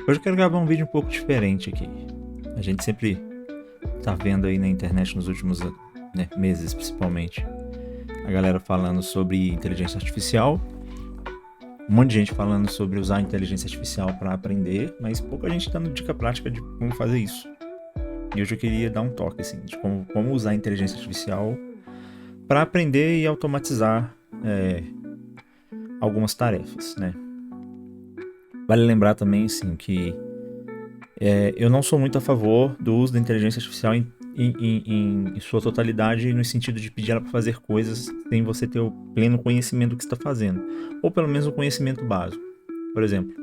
Hoje eu quero gravar um vídeo um pouco diferente aqui. A gente sempre tá vendo aí na internet nos últimos meses, principalmente, a galera falando sobre inteligência artificial. Um monte de gente falando sobre usar a inteligência artificial para aprender, mas pouca gente dando dica prática de como fazer isso. E hoje eu queria dar um toque assim, de como usar a inteligência artificial para aprender e automatizar algumas tarefas, né? Vale lembrar também assim, que eu não sou muito a favor do uso da inteligência artificial em sua totalidade, no sentido de pedir ela para fazer coisas sem você ter o pleno conhecimento do que está fazendo, ou pelo menos o conhecimento básico. Por exemplo,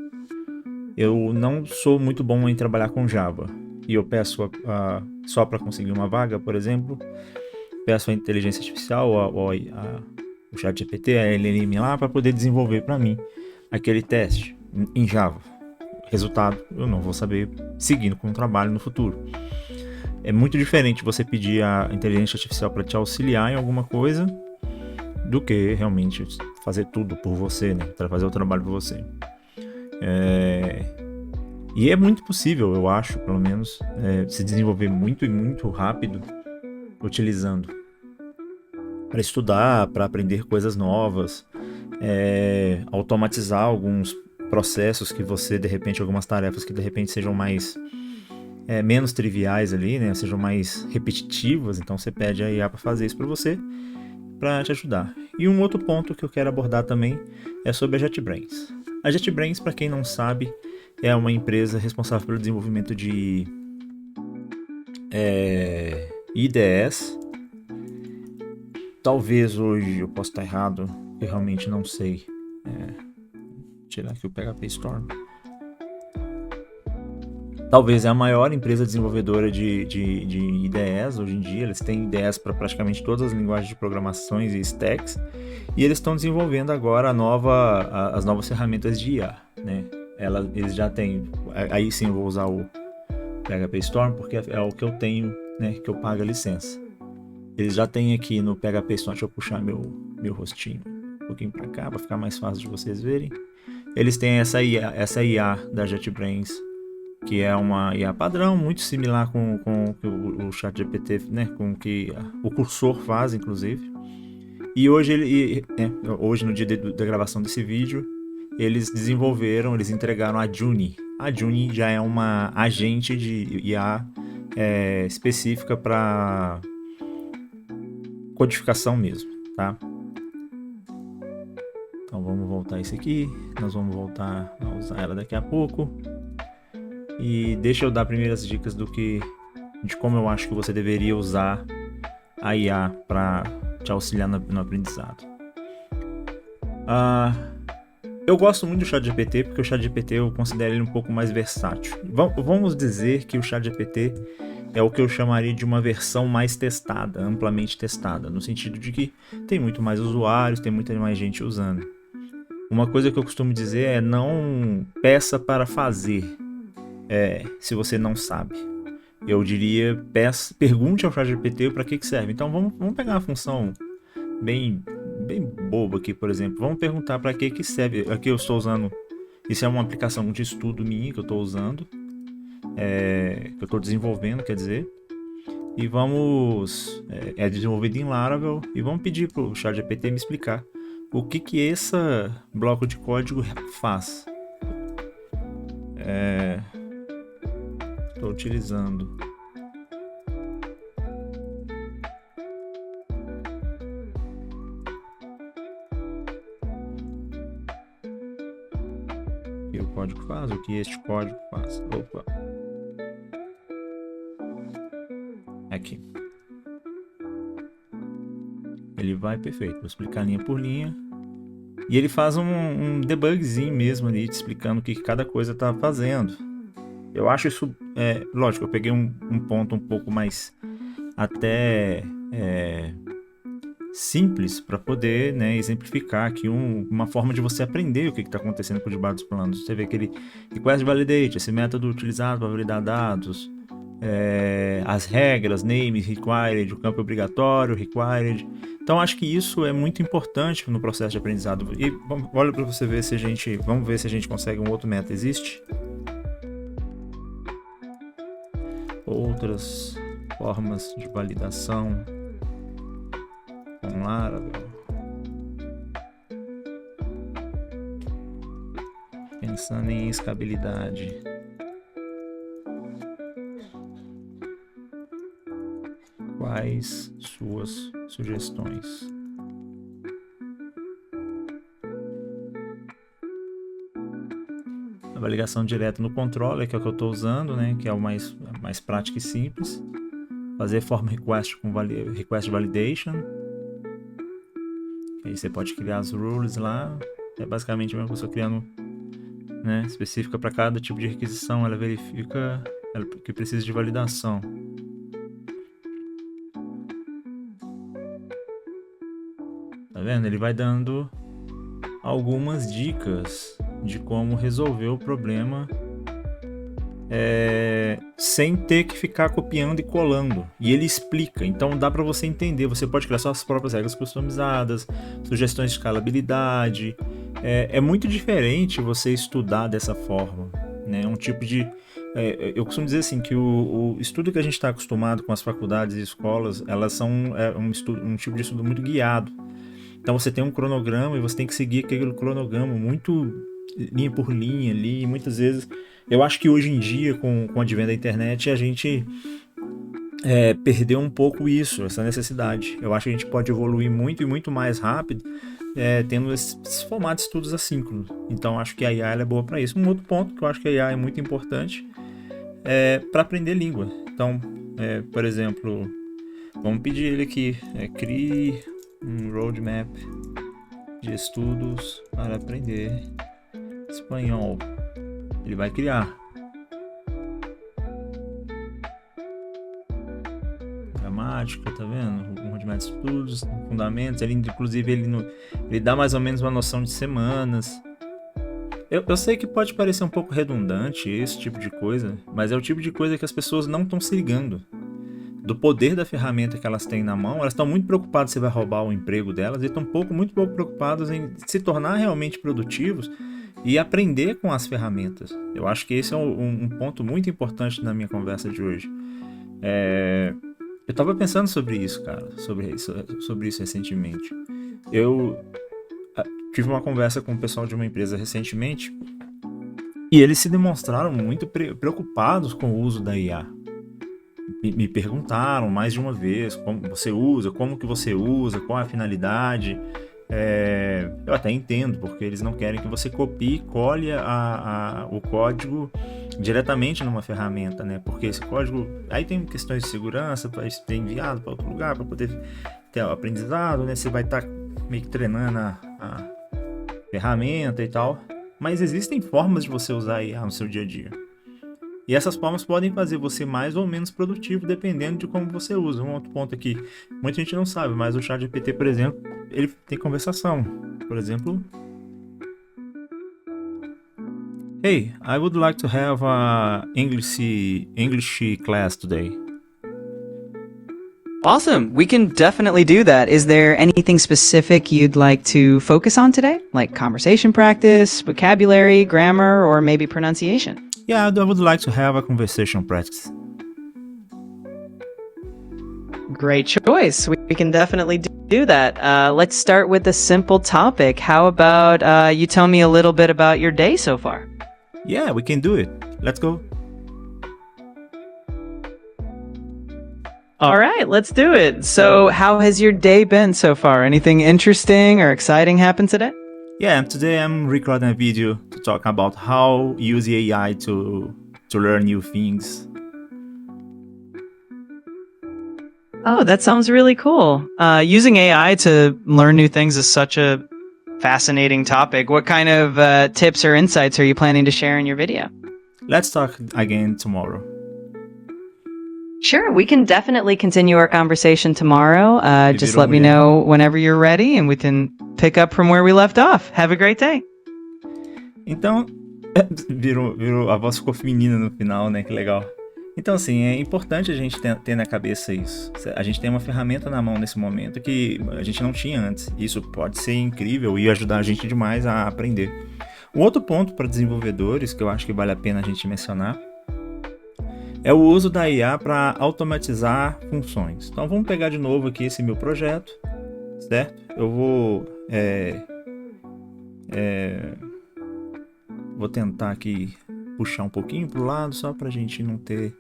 eu não sou muito bom em trabalhar com Java, e eu peço só para conseguir uma vaga, por exemplo, peço a inteligência artificial, o ChatGPT, a LLM lá, para poder desenvolver para mim aquele teste em Java. Resultado, eu não vou saber seguindo com o trabalho no futuro. É muito diferente você pedir a inteligência artificial para te auxiliar em alguma coisa do que realmente fazer tudo por você, né? Para fazer o trabalho por você. E é muito possível, eu acho, pelo menos, se desenvolver muito e muito rápido utilizando para estudar, para aprender coisas novas, automatizar alguns processos que você, de repente, algumas tarefas que de repente sejam menos triviais ali, né? Sejam mais repetitivas, então você pede a IA para fazer isso para você, para te ajudar. E um outro ponto que eu quero abordar também é sobre a JetBrains. A JetBrains, para quem não sabe, é uma empresa responsável pelo desenvolvimento de IDEs. Talvez hoje eu possa estar errado, eu realmente não sei. Tirar aqui o PHP Storm. Talvez é a maior empresa desenvolvedora de IDEs hoje em dia. Eles têm IDEs para praticamente todas as linguagens de programações e stacks. E eles estão desenvolvendo agora as novas ferramentas de IA, né? Eles já têm. Aí sim eu vou usar o PHP Storm, porque é o que eu tenho, né? Que eu pago a licença. Eles já têm aqui no PHP Storm. Deixa eu puxar meu rostinho um pouquinho para cá, para ficar mais fácil de vocês verem. Eles têm essa IA da JetBrains, que é uma IA padrão, muito similar com o ChatGPT, né, com o que o cursor faz, inclusive. E hoje, hoje no dia da gravação desse vídeo, eles entregaram a Juni. A Juni já é uma agente de IA específica para codificação mesmo, tá? Então vamos voltar isso aqui, nós vamos voltar a usar ela daqui a pouco. E deixa eu dar primeiras dicas de como eu acho que você deveria usar a IA para te auxiliar no aprendizado. Eu gosto muito do ChatGPT, porque o ChatGPT eu considero ele um pouco mais versátil. Vamos dizer que o ChatGPT é o que eu chamaria de uma versão mais testada, amplamente testada, no sentido de que tem muito mais usuários, tem muita mais gente usando. Uma coisa que eu costumo dizer é: não peça para fazer, se você não sabe. Eu diria, pergunte ao ChatGPT para que serve. Então vamos pegar uma função bem boba aqui, por exemplo. Vamos perguntar para que serve. Aqui eu estou usando, isso é uma aplicação de estudo minha que eu estou usando, que eu estou desenvolvendo, quer dizer. E é desenvolvido em Laravel, e vamos pedir para o ChatGPT me explicar o que esse bloco de código faz. Estou utilizando o que o código faz, o que este código faz. Opa! Aqui. Ele vai perfeito. Vou explicar linha por linha. E ele faz um debugzinho mesmo ali, te explicando o que cada coisa está fazendo. Eu acho isso, lógico, eu peguei um ponto um pouco mais até simples para poder, né, exemplificar aqui uma forma de você aprender o que está acontecendo por debaixo dos panos. Você vê aquele request validate, esse método utilizado para validar dados, as regras, name, required, o campo obrigatório, required. Então acho que isso é muito importante no processo de aprendizado. E olha para você ver se vamos ver se a gente consegue um outro método. Existe? outras formas de validação com Laravel. Pensando em escalabilidade. Quais suas sugestões? A ligação direta no controller, que é o que eu estou usando, né? Que é o mais prático e simples. Fazer form request com request validation. Aí você pode criar as rules lá. É basicamente uma pessoa criando, né, específica para cada tipo de requisição. Ela verifica que precisa de validação. Tá vendo? Ele vai dando algumas dicas de como resolver o problema sem ter que ficar copiando e colando. E ele explica, então dá para você entender. Você pode criar suas próprias regras customizadas, sugestões de escalabilidade. É muito diferente você estudar dessa forma, né? Um tipo de... eu costumo dizer assim, que o estudo que a gente está acostumado com as faculdades e escolas, elas são um tipo de estudo muito guiado. Então você tem um cronograma e você tem que seguir aquele cronograma muito linha por linha ali. E muitas vezes, eu acho que hoje em dia, com o advento da internet, a gente perdeu um pouco essa necessidade. Eu acho que a gente pode evoluir muito e muito mais rápido tendo esse formato de estudos assíncronos. Então acho que a IA é boa para isso. Um outro ponto que eu acho que a IA é muito importante para aprender língua. Então, por exemplo, vamos pedir ele aqui, crie um roadmap de estudos para aprender espanhol. Ele vai criar. Gramática, tá vendo? Um roadmap de estudos, fundamentos. Inclusive, ele dá mais ou menos uma noção de semanas. Eu sei que pode parecer um pouco redundante esse tipo de coisa, mas é o tipo de coisa que as pessoas não estão se ligando. Do poder da ferramenta que elas têm na mão, elas estão muito preocupadas se vai roubar o emprego delas e estão muito pouco preocupadas em se tornar realmente produtivos e aprender com as ferramentas. Eu acho que esse é um ponto muito importante na minha conversa de hoje. Eu estava pensando sobre isso, cara, sobre isso recentemente. Eu tive uma conversa com o pessoal de uma empresa recentemente e eles se demonstraram muito preocupados com o uso da IA. Me perguntaram mais de uma vez como você usa, como que você usa, qual a finalidade. Eu até entendo, porque eles não querem que você copie e cole o código diretamente numa ferramenta, né? Porque esse código, aí tem questões de segurança para ser enviado para outro lugar, para poder ter o aprendizado, né? Você vai estar meio que treinando a ferramenta e tal. Mas existem formas de você usar a IA no seu dia a dia. E essas formas podem fazer você mais ou menos produtivo, dependendo de como você usa. Um outro ponto aqui, muita gente não sabe, mas o ChatGPT, por exemplo, ele tem conversação. Por exemplo, Hey, I would like to have a English class today. Awesome. We can definitely do that. Is there anything specific you'd like to focus on today? Like conversation practice, vocabulary, grammar, or maybe pronunciation? Yeah, I would like to have a conversation practice. Great choice. We can definitely do that. Let's start with a simple topic. How about you tell me a little bit about your day so far? Yeah, we can do it. Let's go. All right, let's do it. So, how has your day been so far? Anything interesting or exciting happened today? Yeah, today I'm recording a video to talk about how use AI to learn new things. Oh, that sounds really cool. Using AI to learn new things is such a fascinating topic. What kind of tips or insights are you planning to share in your video? Let's talk again tomorrow. Sure, we can definitely continue our conversation tomorrow. Just let me know whenever you're ready and we can pick up from where we left off. Have a great day. Então, virou, a voz ficou feminina no final, né? Que legal. Então, assim, é importante a gente ter na cabeça isso. A gente tem uma ferramenta na mão nesse momento que a gente não tinha antes. Isso pode ser incrível e ajudar a gente demais a aprender. Um outro ponto para desenvolvedores que eu acho que vale a pena a gente mencionar é o uso da IA para automatizar funções. Então vamos pegar de novo aqui esse meu projeto, certo? Eu vou vou tentar aqui puxar um pouquinho para o lado, só para a gente não ter...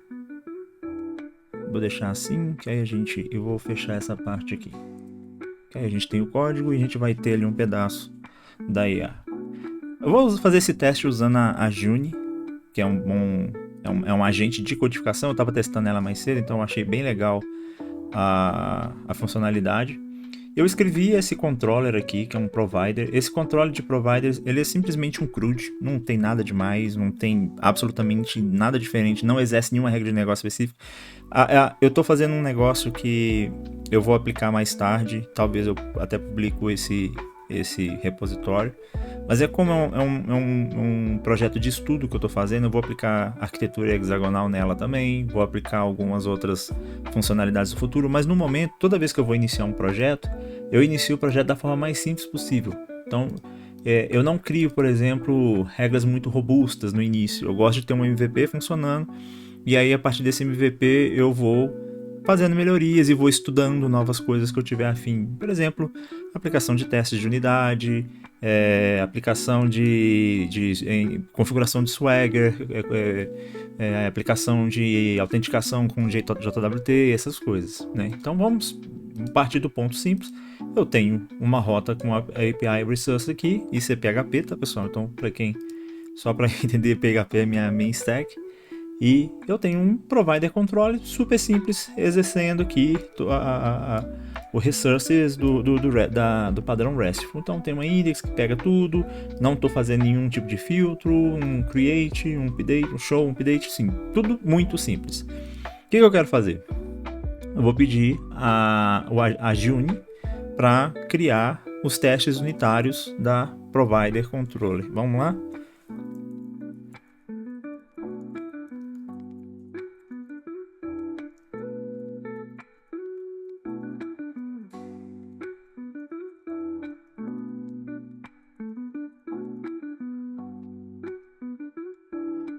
Vou deixar assim, que aí eu vou fechar essa parte aqui. Que aí a gente tem o código e a gente vai ter ali um pedaço da IA. Eu vou fazer esse teste usando a Juni, que é um agente de codificação. Eu estava testando ela mais cedo, então eu achei bem legal a funcionalidade. Eu escrevi esse controller aqui, que é um provider. Esse controller de providers, ele é simplesmente um CRUD, não tem nada demais, não tem absolutamente nada diferente, não exerce nenhuma regra de negócio específica. Eu estou fazendo um negócio que eu vou aplicar mais tarde, talvez eu até publico esse repositório, mas como é um projeto de estudo que eu estou fazendo, eu vou aplicar arquitetura hexagonal nela também, vou aplicar algumas outras funcionalidades do futuro, mas no momento, toda vez que eu vou iniciar um projeto, eu inicio o projeto da forma mais simples possível. Então, eu não crio, por exemplo, regras muito robustas no início, eu gosto de ter um MVP funcionando, e aí a partir desse MVP eu vou fazendo melhorias e vou estudando novas coisas que eu tiver afim. Por exemplo, aplicação de testes de unidade, aplicação de configuração de Swagger, aplicação de autenticação com JWT, essas coisas, né? Então vamos partir do ponto simples. Eu tenho uma rota com a API Resource aqui, isso é PHP, tá, pessoal? Então, só para entender, PHP é minha main stack. E eu tenho um provider control super simples, exercendo aqui o resources do padrão RESTful. Então tem uma index que pega tudo, não estou fazendo nenhum tipo de filtro, um create, um update, um show, um update, sim, tudo muito simples. O que eu quero fazer? Eu vou pedir a Juni para criar os testes unitários da provider controller. Vamos lá?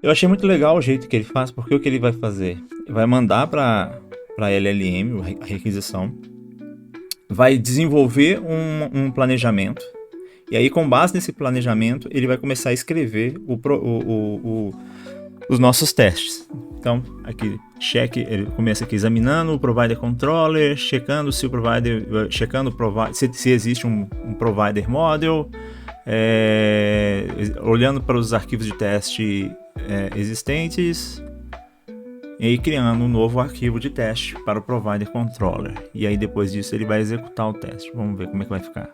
Eu achei muito legal o jeito que ele faz, porque o que ele vai fazer? Ele vai mandar para a LLM a requisição, vai desenvolver um planejamento, e aí com base nesse planejamento ele vai começar a escrever os nossos testes. Então aqui, ele começa aqui examinando o provider controller, checando se o provider, se existe um provider model, olhando para os arquivos de teste existentes e criando um novo arquivo de teste para o provider controller. E aí depois disso ele vai executar o teste. Vamos ver como é que vai ficar.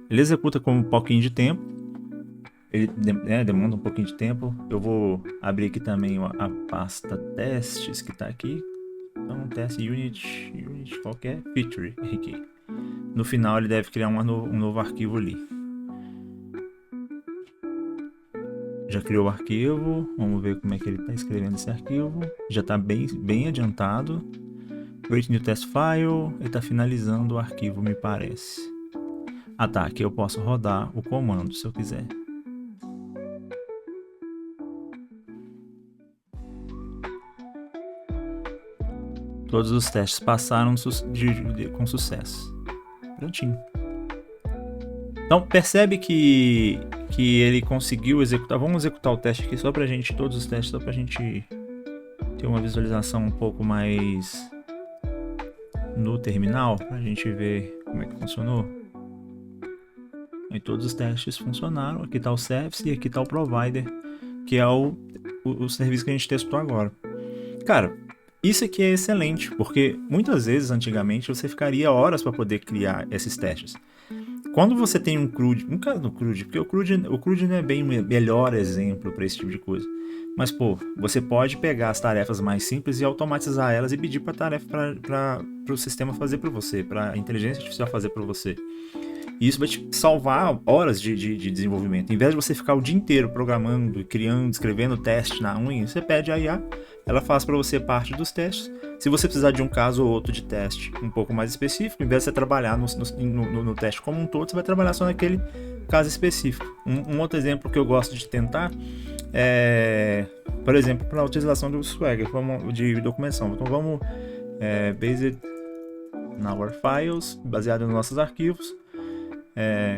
Ele executa com um pouquinho de tempo. Ele demanda um pouquinho de tempo. Eu vou abrir aqui também a pasta testes que está aqui. Então teste unit qualquer feature aqui. No final ele deve criar um novo arquivo ali. Já criou o arquivo, vamos ver como é que ele está escrevendo esse arquivo. Já está bem adiantado. Create new test file, ele está finalizando o arquivo, me parece. Ah tá, aqui eu posso rodar o comando se eu quiser. Todos os testes passaram com sucesso. Prontinho. Então percebe que ele conseguiu executar. Vamos executar o teste aqui todos os testes, só pra gente ter uma visualização um pouco mais no terminal, pra gente ver como é que funcionou. E todos os testes funcionaram. Aqui tá o service e aqui tá o provider, que é o serviço que a gente testou agora. Cara, isso aqui é excelente, porque muitas vezes antigamente você ficaria horas para poder criar esses testes. Quando você tem um CRUD, no caso do CRUD, porque o CRUD não é bem o melhor exemplo para esse tipo de coisa, mas pô, você pode pegar as tarefas mais simples e automatizar elas e pedir para o sistema fazer para você, para a inteligência artificial fazer para você. E isso vai te salvar horas de desenvolvimento. Em vez de você ficar o dia inteiro programando, criando, escrevendo teste na unha, você pede a IA, ela faz para você parte dos testes. Se você precisar de um caso ou outro de teste um pouco mais específico, em vez de você trabalhar no teste como um todo, você vai trabalhar só naquele caso específico. Um outro exemplo que eu gosto de tentar é... por exemplo, para a utilização do Swagger de documentação. Então vamos based on our files, baseado nos nossos arquivos,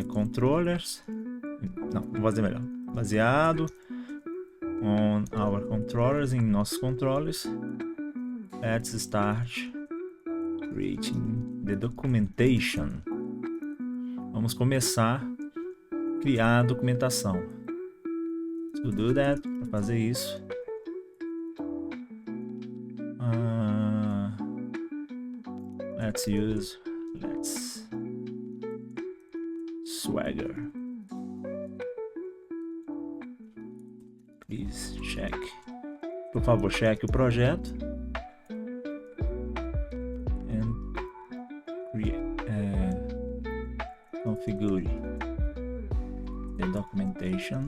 controllers, não, vou fazer melhor, baseado on our controllers, em nossos controllers. Let's start creating the documentation. Vamos começar a criar a documentação. To do that, para fazer isso, let's use Swagger. Please check. Por favor, cheque o projeto. Configure the documentation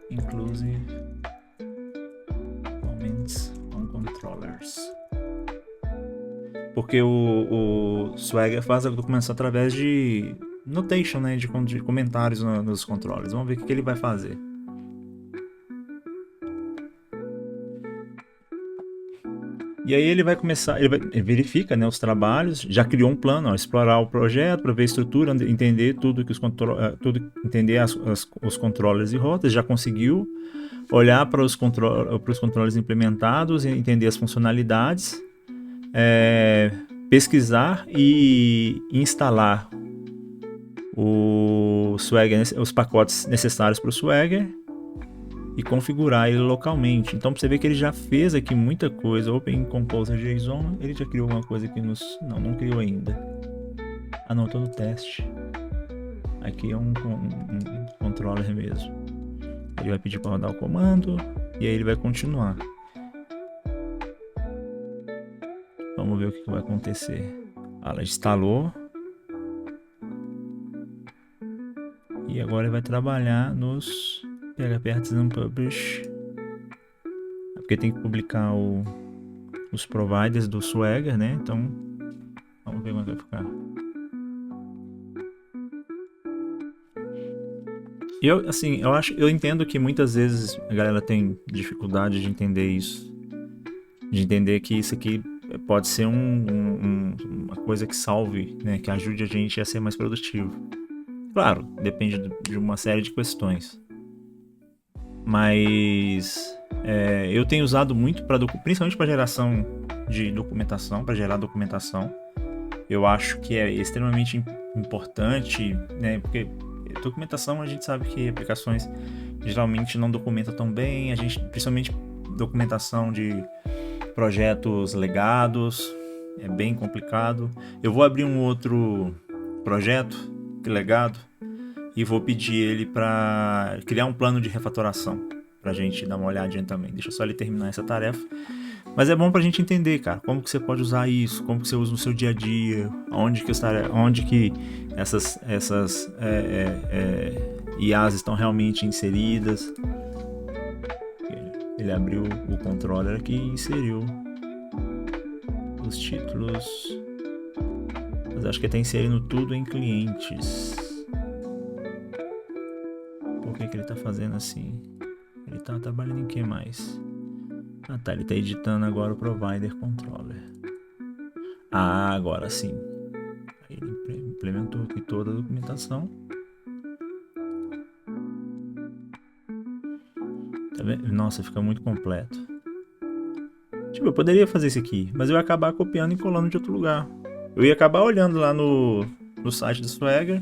inclusive comments on controllers. Porque o Swagger faz a documentação através de notation, né, de comentários nos controllers. Vamos ver o que ele vai fazer. E aí ele vai começar, ele verifica, né, os trabalhos, já criou um plano, explorar o projeto para ver a estrutura, entender tudo que entender os controllers e rotas, já conseguiu olhar para os controllers implementados, entender as funcionalidades, pesquisar e instalar o Swagger, os pacotes necessários para o Swagger, e configurar ele localmente. Então você vê que ele já fez aqui muita coisa. Open Composer JSON, ele já criou alguma coisa aqui não criou ainda. Ah não, tô no teste. Aqui é um controller mesmo. Ele vai pedir para rodar o comando e aí ele vai continuar. Vamos ver o que vai acontecer. Ela instalou. E agora ele vai trabalhar nos PHP Artisan Publish, porque tem que publicar os providers do Swagger, né? Então vamos ver como vai ficar. Eu entendo que muitas vezes a galera tem dificuldade de entender isso, de entender que isso aqui pode ser uma coisa que salve, né? Que ajude a gente a ser mais produtivo. Claro, depende de uma série de questões. Mas eu tenho usado muito principalmente para geração de documentação, para gerar documentação. Eu acho que é extremamente importante, né? Porque documentação, a gente sabe que aplicações geralmente não documentam tão bem, principalmente documentação de projetos legados, é bem complicado. Eu vou abrir um outro projeto legado e vou pedir ele para criar um plano de refatoração, pra gente dar uma olhadinha também. Deixa só ele terminar essa tarefa. Mas é bom pra gente entender, cara, como que você pode usar isso, como que você usa no seu dia a dia, onde que essas IAs estão realmente inseridas. Ele abriu o controller aqui e inseriu os títulos. Mas acho que está inserindo tudo em clientes. Por que ele está fazendo assim? Ele está trabalhando em que mais? Ah tá, ele está editando agora o Provider Controller. Ah, agora sim. Ele implementou aqui toda a documentação. Tá vendo? Nossa, fica muito completo. Tipo, eu poderia fazer isso aqui, mas eu ia acabar copiando e colando de outro lugar. Eu ia acabar olhando lá no site do Swagger,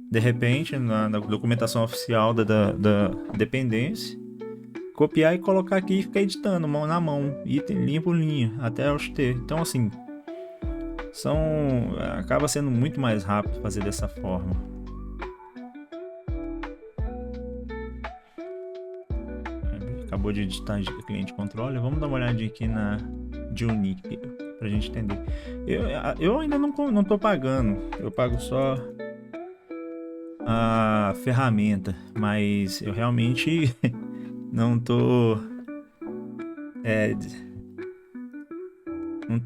de repente, na documentação oficial da dependência, copiar e colocar aqui e ficar editando mão na mão, item, linha por linha, até eu ter. Então, assim, acaba sendo muito mais rápido fazer dessa forma. Acabou de editar cliente controller. Vamos dar uma olhadinha aqui na Juniper pra gente entender. Eu ainda não tô pagando. Eu pago só a ferramenta, mas eu realmente não tô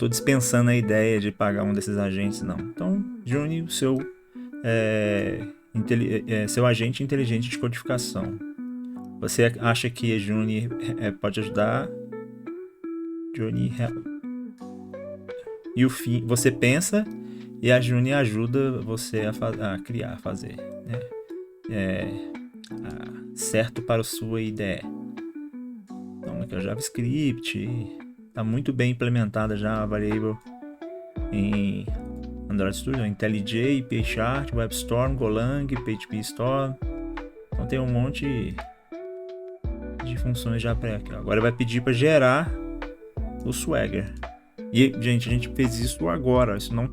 dispensando a ideia de pagar um desses agentes, não. Então, Juni, o seu agente inteligente de codificação. Você acha que a Juni pode ajudar? Juni e o fim, você pensa e a Juni ajuda você a criar, a fazer, né? Certo para a sua ideia. Então, aqui é o JavaScript, está muito bem implementada já a variable em Android Studio, IntelliJ, PyChart, WebStorm, Golang, PHP Storm. Então tem um monte de funções já pré aqui. Agora vai pedir para gerar o Swagger. E, gente, a gente fez isso agora. Isso não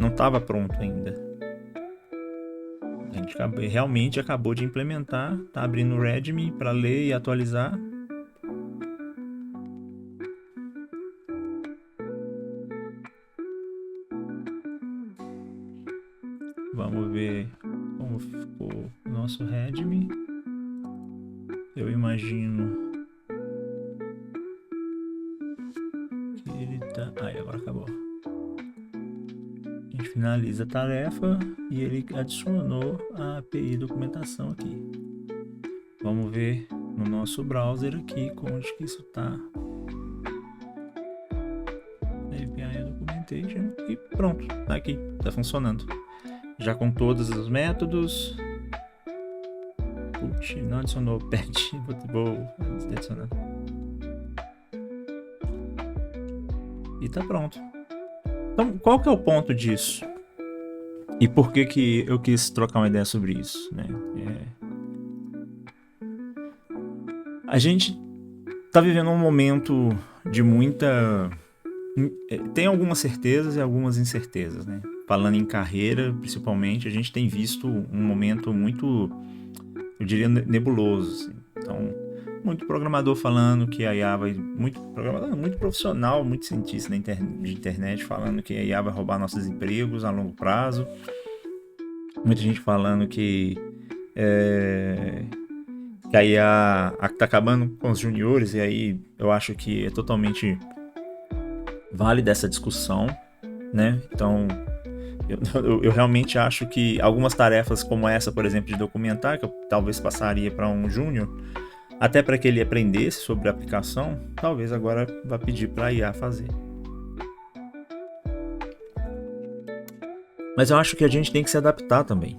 estava pronto ainda. A gente realmente acabou de implementar. Tá abrindo o Readme para ler e atualizar. Vamos ver como ficou o nosso Readme. Eu imagino que ele tá... Aí, agora acabou. A gente finaliza a tarefa e ele adicionou a API documentação aqui. Vamos ver no nosso browser aqui onde que isso tá. API Documentation e pronto, tá aqui, tá funcionando. Já com todos os métodos. Putz, não adicionou o patch, vou adicionar. E tá pronto. Então, qual que é o ponto disso? E por que eu quis trocar uma ideia sobre isso, né? A gente tá vivendo um momento de muita... Tem algumas certezas e algumas incertezas, né? Falando em carreira, principalmente, a gente tem visto um momento muito, eu diria, nebuloso. Assim. Então, muito programador falando que a IA vai... Muito profissional, muito cientista de internet falando que a IA vai roubar nossos empregos a longo prazo. Muita gente falando que a IA está acabando com os juniores, e aí eu acho que é totalmente válida essa discussão, né? Então, eu realmente acho que algumas tarefas como essa, por exemplo, de documentar, que eu talvez passaria para um júnior, até para que ele aprendesse sobre a aplicação, talvez agora vá pedir para a IA fazer. Mas eu acho que a gente tem que se adaptar também.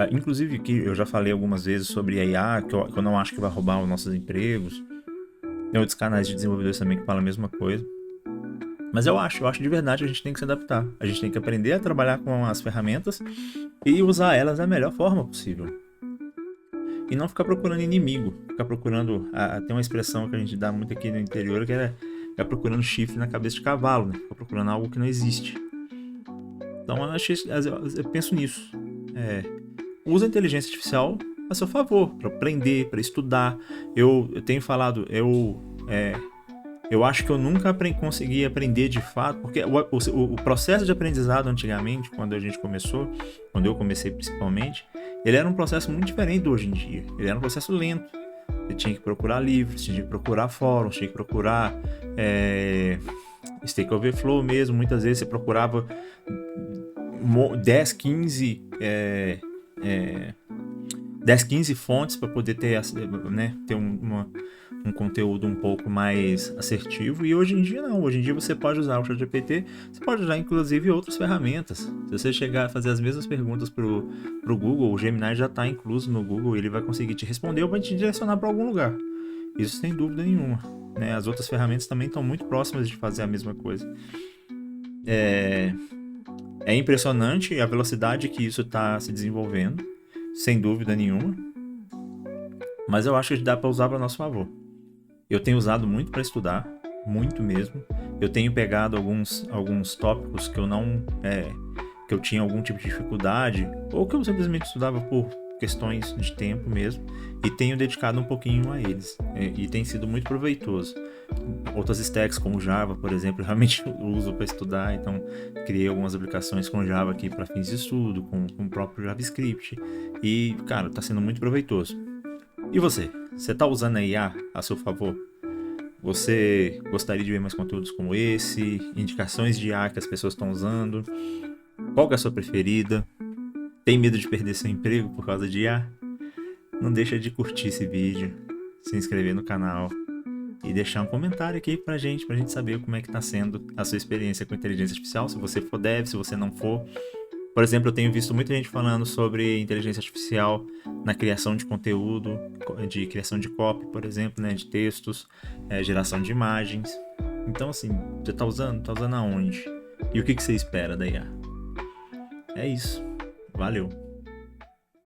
Inclusive, que eu já falei algumas vezes sobre a IA, que eu não acho que vai roubar os nossos empregos. Tem outros canais de desenvolvedores também que falam a mesma coisa. Mas eu acho de verdade que a gente tem que se adaptar. A gente tem que aprender a trabalhar com as ferramentas e usar elas da melhor forma possível. E não ficar procurando inimigo. Ficar procurando... Tem uma expressão que a gente dá muito aqui no interior, que é procurando chifre na cabeça de cavalo, né? Ficar procurando algo que não existe. Então eu penso nisso. Usa a inteligência artificial a seu favor, para aprender, para estudar. Eu tenho falado, eu acho que eu nunca consegui aprender de fato, porque o processo de aprendizado antigamente, quando eu comecei principalmente, ele era um processo muito diferente do hoje em dia. Ele era um processo lento. Você tinha que procurar livros, tinha que procurar fóruns, tinha que procurar Stack Overflow mesmo. Muitas vezes você procurava 10, 15 fontes para poder ter um conteúdo um pouco mais assertivo. E hoje em dia não. Hoje em dia você pode usar o ChatGPT, você pode usar inclusive outras ferramentas. Se você chegar a fazer as mesmas perguntas pro Google, o Gemini já está incluso no Google, ele vai conseguir te responder ou vai te direcionar para algum lugar. Isso sem dúvida nenhuma, né? As outras ferramentas também estão muito próximas de fazer a mesma coisa. É impressionante a velocidade que isso está se desenvolvendo, sem dúvida nenhuma. Mas eu acho que dá para usar para nosso favor. Eu tenho usado muito para estudar, muito mesmo. Eu tenho pegado alguns tópicos que eu tinha algum tipo de dificuldade, ou que eu simplesmente estudava por questões de tempo mesmo, e tenho dedicado um pouquinho a eles. E tem sido muito proveitoso. Outras stacks como Java, por exemplo, eu realmente uso para estudar, então criei algumas aplicações com Java aqui para fins de estudo, com o próprio JavaScript, e, cara, está sendo muito proveitoso. E você? Você está usando a IA a seu favor? Você gostaria de ver mais conteúdos como esse? Indicações de IA que as pessoas estão usando? Qual que é a sua preferida? Tem medo de perder seu emprego por causa de IA? Não deixa de curtir esse vídeo, se inscrever no canal e deixar um comentário aqui pra gente saber como é que tá sendo a sua experiência com inteligência artificial, se você for dev, se você não for. Por exemplo, eu tenho visto muita gente falando sobre inteligência artificial na criação de conteúdo, de criação de copy, por exemplo, né, de textos, geração de imagens. Então, assim, você tá usando? Tá usando aonde? E o que você espera da IA? É isso. Valeu!